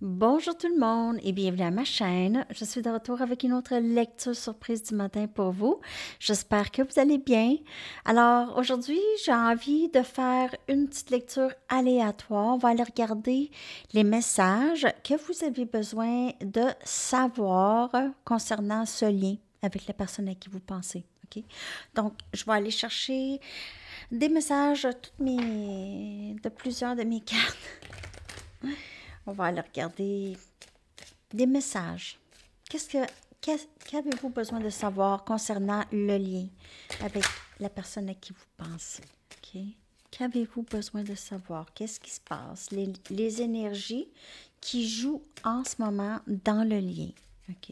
Bonjour tout le monde et bienvenue à ma chaîne. Je suis de retour avec une autre lecture surprise du matin pour vous. J'espère que vous allez bien. Alors aujourd'hui, j'ai envie de faire une petite lecture aléatoire. On va aller regarder les messages que vous avez besoin de savoir concernant ce lien avec la personne à qui vous pensez. OK? Donc, je vais aller chercher des messages de plusieurs de mes cartes. On va aller regarder des messages. Qu'avez-vous besoin de savoir concernant le lien avec la personne à qui vous pensez? OK? Qu'avez-vous besoin de savoir? Qu'est-ce qui se passe? Les énergies qui jouent en ce moment dans le lien. OK?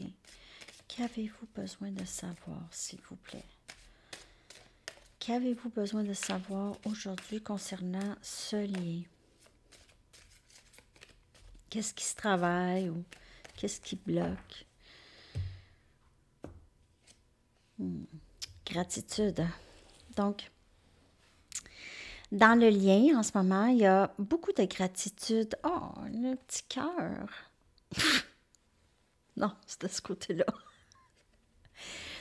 Qu'avez-vous besoin de savoir, s'il vous plaît? Qu'avez-vous besoin de savoir aujourd'hui concernant ce lien? Qu'est-ce qui se travaille ou qu'est-ce qui bloque? Gratitude. Donc, dans le lien, en ce moment, il y a beaucoup de gratitude. Oh, le petit cœur. Non, c'est de ce côté-là.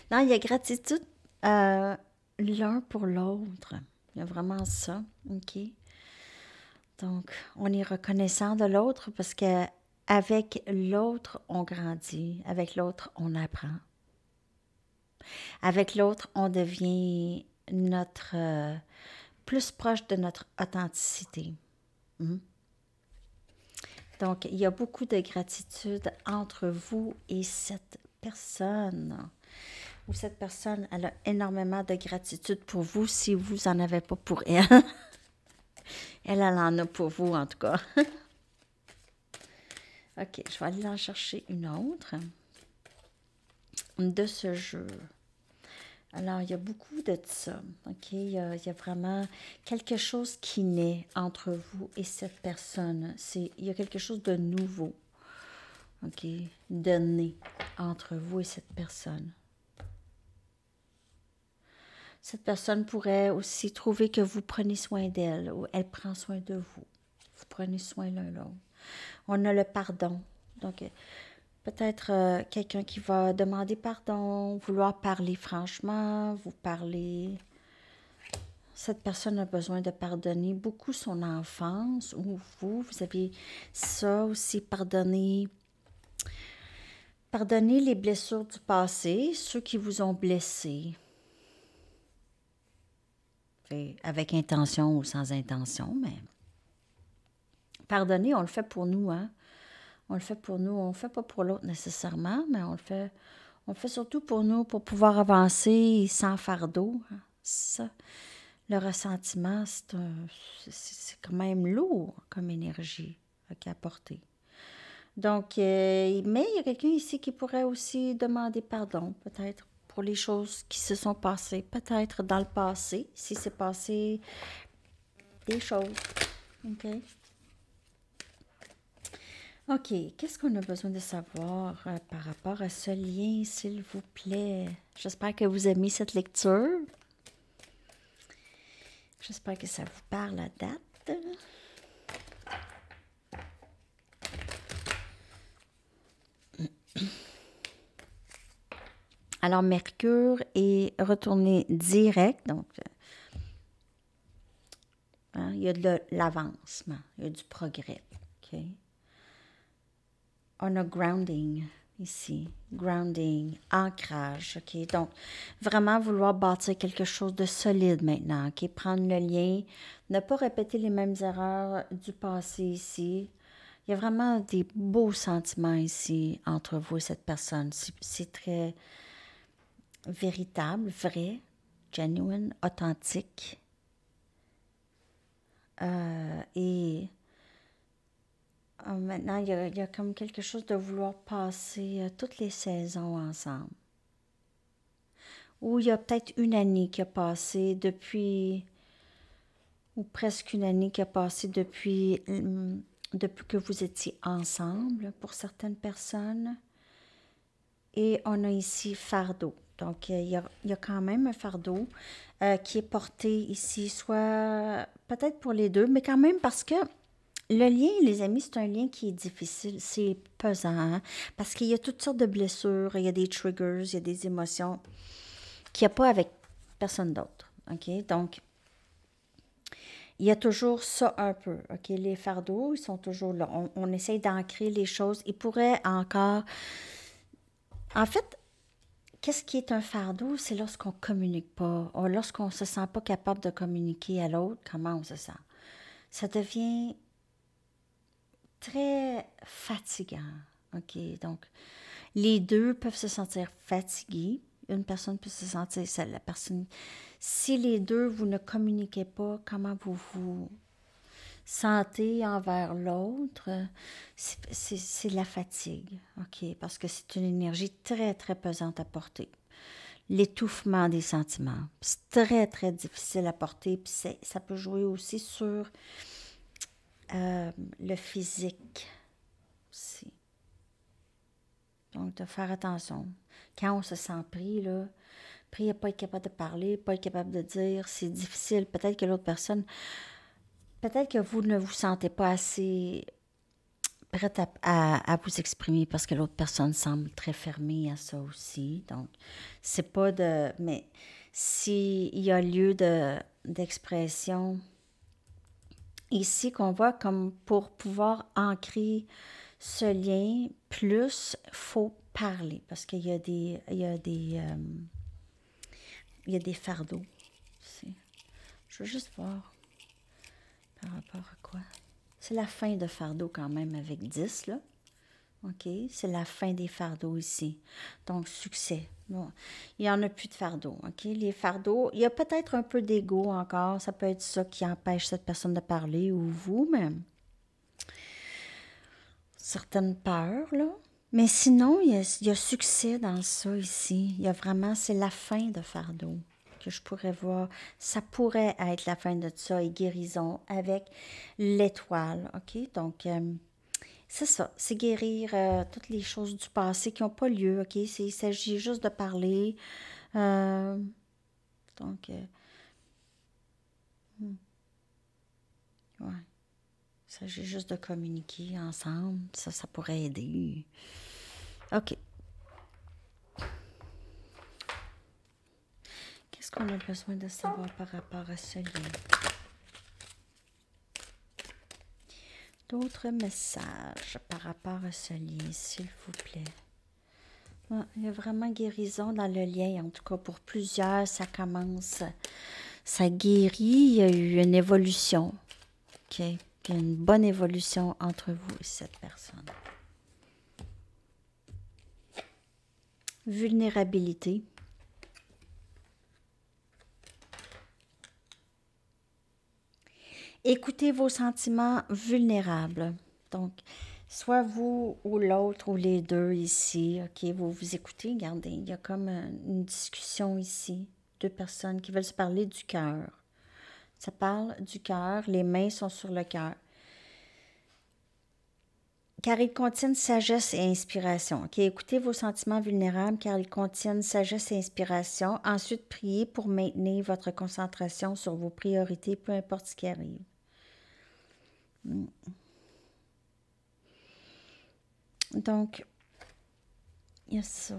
Non, il y a gratitude l'un pour l'autre. Il y a vraiment ça, OK? Donc, on est reconnaissant de l'autre parce que avec l'autre, on grandit. Avec l'autre, on apprend. Avec l'autre, on devient plus proche de notre authenticité. Donc, il y a beaucoup de gratitude entre vous et cette personne. Ou cette personne, elle a énormément de gratitude pour vous si vous n'en avez pas pour elle. Elle en a pour vous, en tout cas. OK, je vais aller en chercher une autre de ce jeu. Alors, il y a beaucoup de ça, OK? Il y a vraiment quelque chose qui naît entre vous et cette personne. Il y a quelque chose de nouveau, OK? De né entre vous et cette personne. Cette personne pourrait aussi trouver que vous prenez soin d'elle ou elle prend soin de vous. Vous prenez soin l'un l'autre. On a le pardon. Donc, peut-être quelqu'un qui va demander pardon, vouloir parler franchement, vous parler. Cette personne a besoin de pardonner beaucoup son enfance ou vous avez ça aussi, pardonner les blessures du passé, ceux qui vous ont blessé. Avec intention ou sans intention, mais pardonner, on le fait pour nous, hein? On le fait pour nous, on le fait pas pour l'autre nécessairement, mais on le fait surtout pour nous, pour pouvoir avancer sans fardeau. Hein? Ça, le ressentiment, c'est quand même lourd comme énergie à porter. Donc, mais il y a quelqu'un ici qui pourrait aussi demander pardon, peut-être, pour les choses qui se sont passées, peut-être dans le passé, si c'est passé des choses. OK? OK, qu'est-ce qu'on a besoin de savoir par rapport à ce lien, s'il vous plaît? J'espère que vous aimez cette lecture. J'espère que ça vous parle à date. Alors, Mercure est retourné direct, donc hein, il y a de l'avancement, il y a du progrès. OK? On a grounding ici, grounding, ancrage. OK? Donc, vraiment vouloir bâtir quelque chose de solide maintenant. OK? Prendre le lien, ne pas répéter les mêmes erreurs du passé ici. Il y a vraiment des beaux sentiments ici entre vous et cette personne. C'est très véritable, vrai, genuine, authentique. Et maintenant, il y a comme quelque chose de vouloir passer toutes les saisons ensemble. Ou il y a peut-être une année qui a passé depuis, ou presque une année qui a passé depuis que vous étiez ensemble pour certaines personnes. Et on a ici fardeau. Donc, il y a quand même un fardeau qui est porté ici, soit peut-être pour les deux, mais quand même parce que Le lien, les amis, c'est un lien qui est difficile, c'est pesant, hein, parce qu'il y a toutes sortes de blessures, il y a des triggers, il y a des émotions qu'il n'y a pas avec personne d'autre. OK? Donc, il y a toujours ça un peu. OK? Les fardeaux, ils sont toujours là. On essaye d'ancrer les choses. Ils pourraient encore. En fait, qu'est-ce qui est un fardeau? C'est lorsqu'on ne communique pas, ou lorsqu'on ne se sent pas capable de communiquer à l'autre, comment on se sent. Ça devient très fatigant. OK? Donc, les deux peuvent se sentir fatigués. Une personne peut se sentir, la personne. Si les deux, vous ne communiquez pas, comment vous vous sentez envers l'autre, c'est la fatigue, OK? Parce que c'est une énergie très, très pesante à porter. L'étouffement des sentiments, c'est très, très difficile à porter, puis ça peut jouer aussi sur le physique aussi. Donc, de faire attention. Quand on se sent pris, là, pris à pas être capable de parler, pas être capable de dire, c'est difficile. Peut-être que l'autre personne, peut-être que vous ne vous sentez pas assez prête à vous exprimer parce que l'autre personne semble très fermée à ça aussi. Donc, c'est pas de... Mais s'il y a lieu d'expression ici qu'on voit comme pour pouvoir ancrer ce lien, plus faut parler parce qu'il y a il y a des fardeaux. Je veux juste voir par rapport à quoi. C'est la fin de fardeau quand même avec 10 là. OK? C'est la fin des fardeaux ici. Donc, succès. Bon. Il n'y en a plus de fardeaux. OK? Les fardeaux, il y a peut-être un peu d'ego encore. Ça peut être ça qui empêche cette personne de parler ou vous-même. Certaines peurs, là. Mais sinon, il y a succès dans ça ici. Il y a vraiment, c'est la fin de fardeau que je pourrais voir. Ça pourrait être la fin de ça et guérison avec l'étoile. OK? Donc, c'est ça, c'est guérir toutes les choses du passé qui n'ont pas lieu, OK? Il s'agit juste de parler. Euh, donc, ouais, il s'agit juste de communiquer ensemble. Ça pourrait aider. OK. Qu'est-ce qu'on a besoin de savoir par rapport à ce lien? D'autres messages par rapport à ce lien, s'il vous plaît. Ouais, il y a vraiment guérison dans le lien, en tout cas pour plusieurs, ça commence, ça guérit, il y a eu une évolution, OK? Il y a une bonne évolution entre vous et cette personne. Vulnérabilité. Écoutez vos sentiments vulnérables. Donc, soit vous ou l'autre ou les deux ici, OK, vous vous écoutez, regardez, il y a comme une discussion ici. Deux personnes qui veulent se parler du cœur. Ça parle du cœur, les mains sont sur le cœur. Car ils contiennent sagesse et inspiration. OK, écoutez vos sentiments vulnérables car ils contiennent sagesse et inspiration. Ensuite, priez pour maintenir votre concentration sur vos priorités, peu importe ce qui arrive. Donc, il y a ça.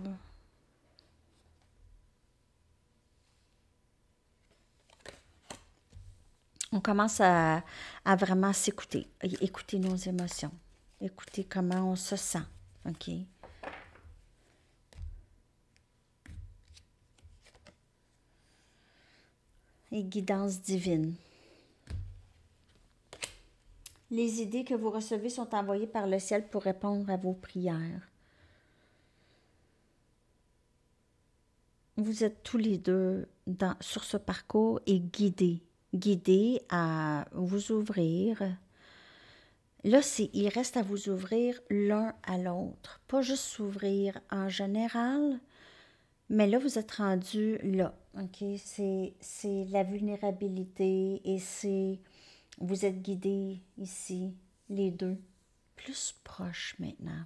On commence à vraiment s'écouter, écouter nos émotions, écouter comment on se sent, OK? Et guidance divine. Les idées que vous recevez sont envoyées par le ciel pour répondre à vos prières. Vous êtes tous les deux sur ce parcours et guidés à vous ouvrir. Là, il reste à vous ouvrir l'un à l'autre. Pas juste s'ouvrir en général, mais là, vous êtes rendu là. OK? C'est la vulnérabilité et vous êtes guidés ici, les deux, plus proches maintenant.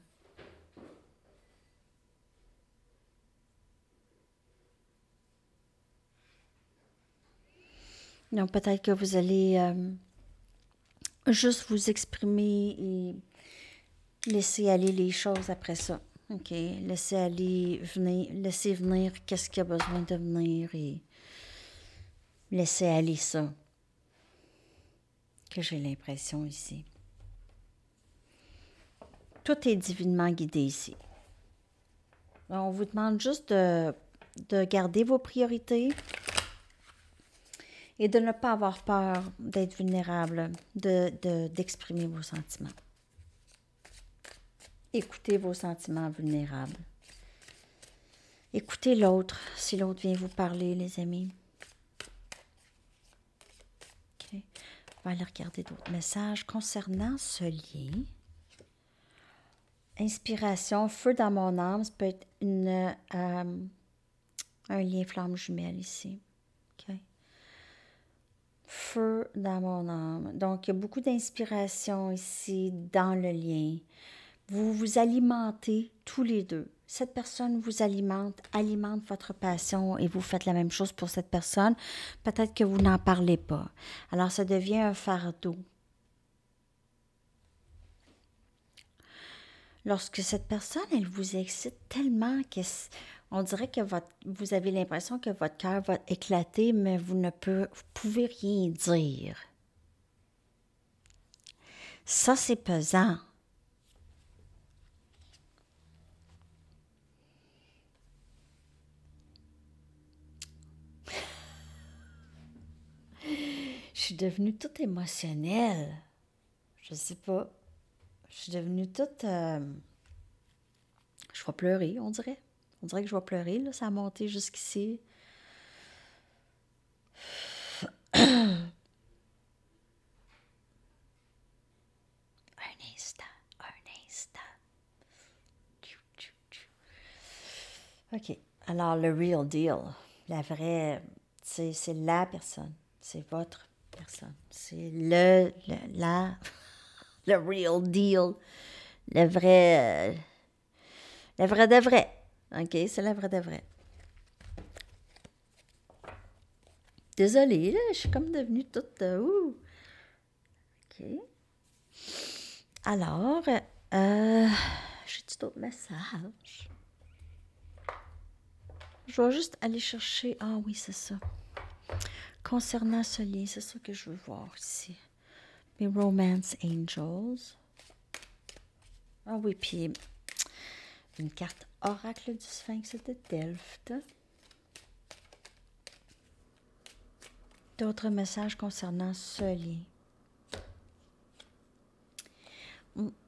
Donc, peut-être que vous allez juste vous exprimer et laisser aller les choses après ça. OK? Laisser aller, laisser venir qu'est-ce qui a besoin de venir et laisser aller ça. Que j'ai l'impression ici. Tout est divinement guidé ici. On vous demande juste de garder vos priorités et de ne pas avoir peur d'être vulnérable, d'exprimer vos sentiments. Écoutez vos sentiments vulnérables. Écoutez l'autre, si l'autre vient vous parler, les amis. OK. On va aller regarder d'autres messages concernant ce lien. Inspiration, feu dans mon âme, ça peut être un lien flamme jumelle ici. OK. Feu dans mon âme. Donc, il y a beaucoup d'inspiration ici dans le lien. Vous vous alimentez tous les deux. Cette personne vous alimente votre passion et vous faites la même chose pour cette personne. Peut-être que vous n'en parlez pas. Alors, ça devient un fardeau. Lorsque cette personne, elle vous excite tellement qu'on dirait que vous avez l'impression que votre cœur va éclater, mais vous pouvez rien dire. Ça, c'est pesant. Je suis devenue toute émotionnelle. Je sais pas. Je suis devenue toute... je vais pleurer, on dirait. On dirait que je vais pleurer, là. Ça a monté jusqu'ici. Un instant. OK. Alors, le real deal. La vraie... C'est la personne. C'est votre personne. C'est le real deal. Le vrai de vrai. OK? C'est le vrai de vrai. Désolée, là, je suis comme devenue toute... OK. Alors, j'ai-tu d'autres messages? Je vais juste aller chercher... Ah oui, c'est ça. Concernant ce lien, c'est ça que je veux voir ici. Mes Romance Angels. Ah oui, puis une carte Oracle du Sphinx de Delft. D'autres messages concernant ce lien.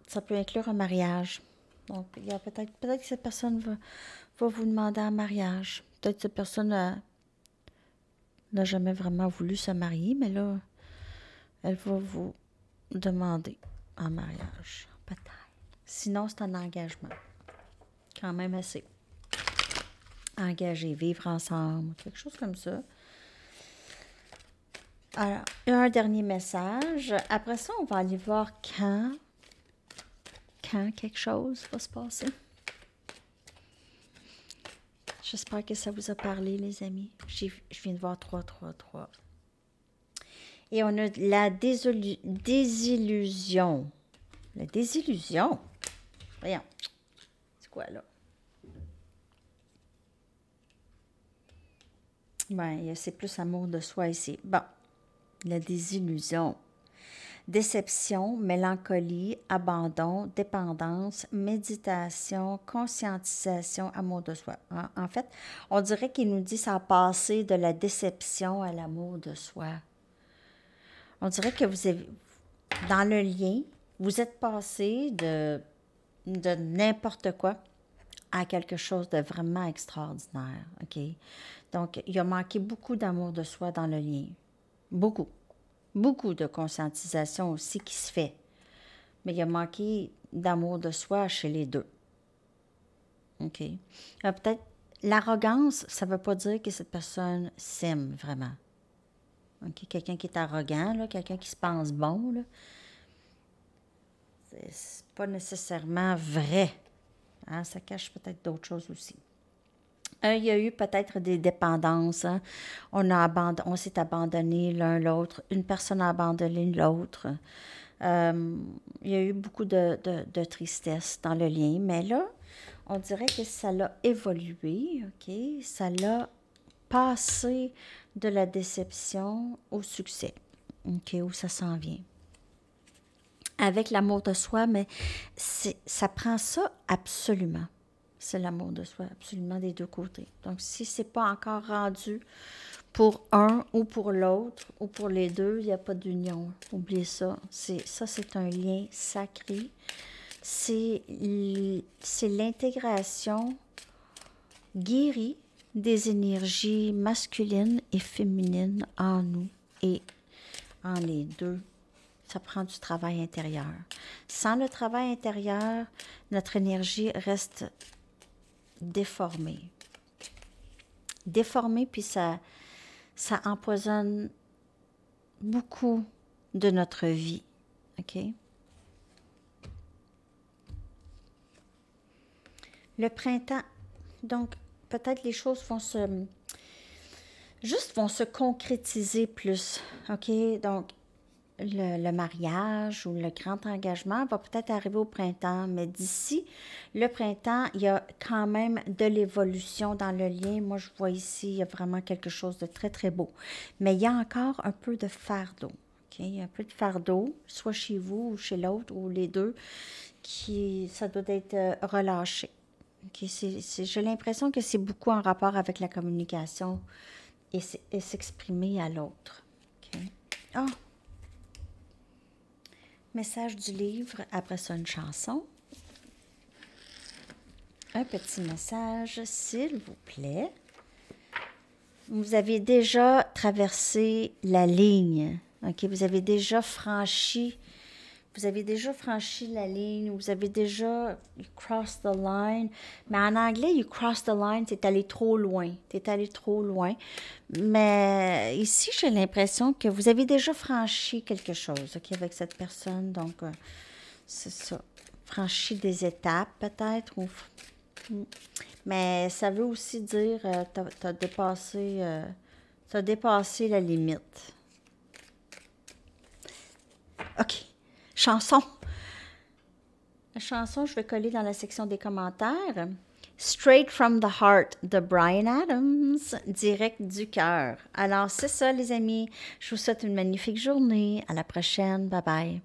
Ça peut inclure un mariage. Donc, il y a peut-être que cette personne va vous demander un mariage. Peut-être que cette personne n'a jamais vraiment voulu se marier, mais là, elle va vous demander un mariage. Peut-être. Sinon, c'est un engagement. Quand même assez. Engager, vivre ensemble, quelque chose comme ça. Alors, un dernier message. Après ça, on va aller voir quand quelque chose va se passer. J'espère que ça vous a parlé, les amis. Je viens de voir 3, 3, 3. Et on a la désillusion. La désillusion? Voyons. C'est quoi, là? Ben, c'est plus amour de soi ici. Bon. La désillusion. Déception, mélancolie, abandon, dépendance, méditation, conscientisation, amour de soi. En fait, on dirait qu'il nous dit ça a passé de la déception à l'amour de soi. On dirait que vous avez, dans le lien, vous êtes passé de n'importe quoi à quelque chose de vraiment extraordinaire. OK? Donc, il a manqué beaucoup d'amour de soi dans le lien. Beaucoup. Beaucoup de conscientisation aussi qui se fait. Mais il y a manqué d'amour de soi chez les deux. OK? Peut-être l'arrogance, ça ne veut pas dire que cette personne s'aime vraiment. OK? Quelqu'un qui est arrogant, là, quelqu'un qui se pense bon, là, c'est pas nécessairement vrai. Hein? Ça cache peut-être d'autres choses aussi. Il y a eu peut-être des dépendances. Hein? On s'est abandonné l'un l'autre. Une personne a abandonné l'autre. Il y a eu beaucoup de tristesse dans le lien, mais là, on dirait que ça l'a évolué, OK? Ça l'a passé de la déception au succès, OK? Où ça s'en vient. Avec l'amour de soi, mais ça prend ça absolument. C'est l'amour de soi, absolument des deux côtés. Donc, si c'est pas encore rendu pour un ou pour l'autre ou pour les deux, il n'y a pas d'union. Oubliez ça. Ça, c'est un lien sacré. C'est l'intégration guérie des énergies masculines et féminines en nous et en les deux. Ça prend du travail intérieur. Sans le travail intérieur, notre énergie reste déformée. Déformée, puis ça empoisonne beaucoup de notre vie. OK? Le printemps, donc peut-être les choses vont se concrétiser plus. OK? Donc, le mariage ou le grand engagement va peut-être arriver au printemps, mais d'ici le printemps, il y a quand même de l'évolution dans le lien. Moi, je vois ici, il y a vraiment quelque chose de très, très beau. Mais il y a encore un peu de fardeau. Okay? Il y a un peu de fardeau, soit chez vous ou chez l'autre, ou les deux, ça doit être relâché. Okay? J'ai l'impression que c'est beaucoup en rapport avec la communication et s'exprimer à l'autre. Okay? Ah! Message du livre, après ça une chanson. Un petit message, s'il vous plaît. Vous avez déjà traversé la ligne, ok? Vous avez déjà franchi la ligne, vous avez déjà you crossed the line. Mais en anglais, you crossed the line, t'es allé trop loin. Mais ici, j'ai l'impression que vous avez déjà franchi quelque chose, OK, avec cette personne. Donc, c'est ça. Franchi des étapes, peut-être. Mais ça veut aussi dire t'as dépassé la limite. OK. Chanson. La chanson, je vais coller dans la section des commentaires. Straight from the Heart de Bryan Adams, direct du cœur. Alors, c'est ça, les amis. Je vous souhaite une magnifique journée. À la prochaine. Bye bye.